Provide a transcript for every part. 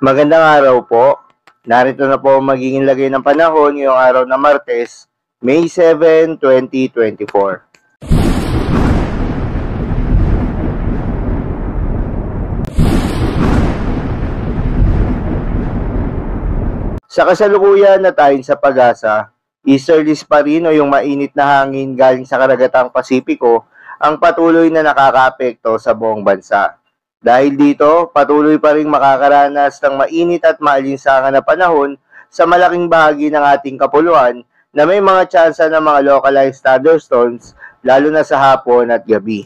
Magandang araw po. Narito na po ang magiging lagay ng panahon ngayong araw na Martes, May 7, 2024. Sa kasalukuyan at ayon sa Pag-asa, easterlies pa rin o yung mainit na hangin galing sa karagatang Pasipiko ang patuloy na nakakaapekto sa buong bansa. Dahil dito, patuloy pa rin makakaranas ng mainit at maalinsangan na panahon sa malaking bahagi ng ating kapuluan na may mga tsansa ng mga localized thunderstorms lalo na sa hapon at gabi.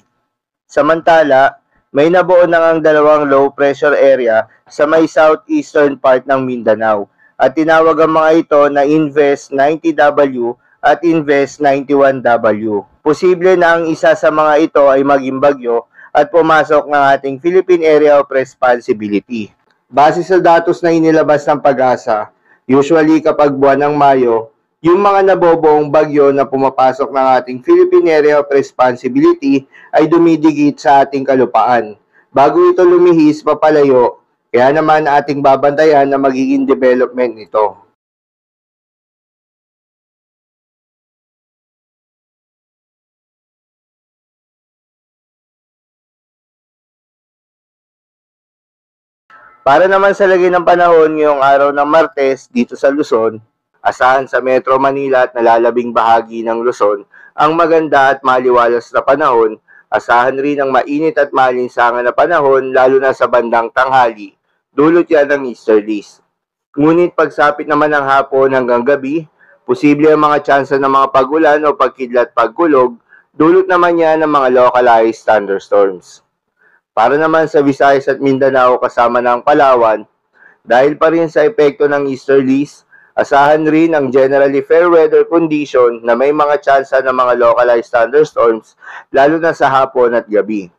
Samantala, may nabuo na ang dalawang low pressure area sa may southeastern part ng Mindanao at tinawag ang mga ito na Invest 90W at Invest 91W. Posible na ang isa sa mga ito ay maging bagyo at pumasok ng ating Philippine Area of Responsibility. Base sa datos na inilabas ng Pag-asa, usually kapag buwan ng Mayo, yung mga naboboong bagyo na pumapasok ng ating Philippine Area of Responsibility ay dumidigit sa ating kalupaan. Bago ito lumihis papalayo, kaya naman ating babantayan na magiging development nito. Para naman sa lagay ng panahon ngayong araw ng Martes dito sa Luzon, asahan sa Metro Manila at nalalabing bahagi ng Luzon ang maganda at maliwalas na panahon. Asahan rin ang mainit at maalinsangan na panahon lalo na sa bandang tanghali. Dulot yan ng easterlies. Ngunit pagsapit naman ng hapon hanggang gabi, posible ang mga tsansa ng mga pag-ulan o pagkidlat pagkulog, dulot naman yan ng mga localized thunderstorms. Para naman sa Visayas at Mindanao kasama ng Palawan, dahil pa rin sa epekto ng easterlies, asahan rin ang generally fair weather condition na may mga tsansa ng mga localized thunderstorms lalo na sa hapon at gabi.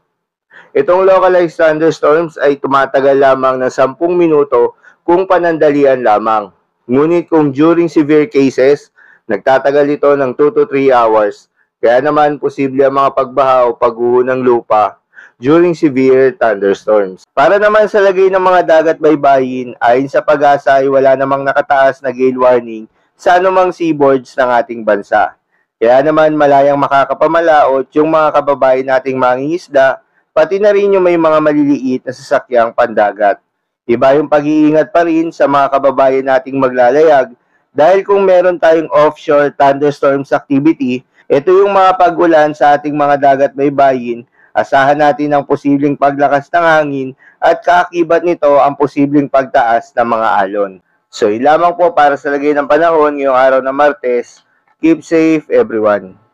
Itong localized thunderstorms ay tumatagal lamang ng 10 minuto kung panandalian lamang. Ngunit kung during severe cases, nagtatagal ito ng 2 to 3 hours. Kaya naman posible ang mga pagbaha o pagguho ng lupa during severe thunderstorms. Para naman sa lagay ng mga dagat baybayin, ayon sa Pag-asa ay wala namang nakataas na gale warning sa anumang seaboards ng ating bansa. Kaya naman malayang makakapamalaot yung mga kababayan nating mangingisda, pati na rin yung may mga maliliit na sasakyang pandagat. Iba yung pag-iingat pa rin sa mga kababayan nating maglalayag dahil kung meron tayong offshore thunderstorms activity, ito yung mga pag-ulan sa ating mga dagat baybayin, asahan natin ang posibleng paglakas ng hangin at kaakibat nito ang posibleng pagtaas ng mga alon. So, yun lamang po para sa lagay ng panahon ngayong araw na Martes. Keep safe everyone.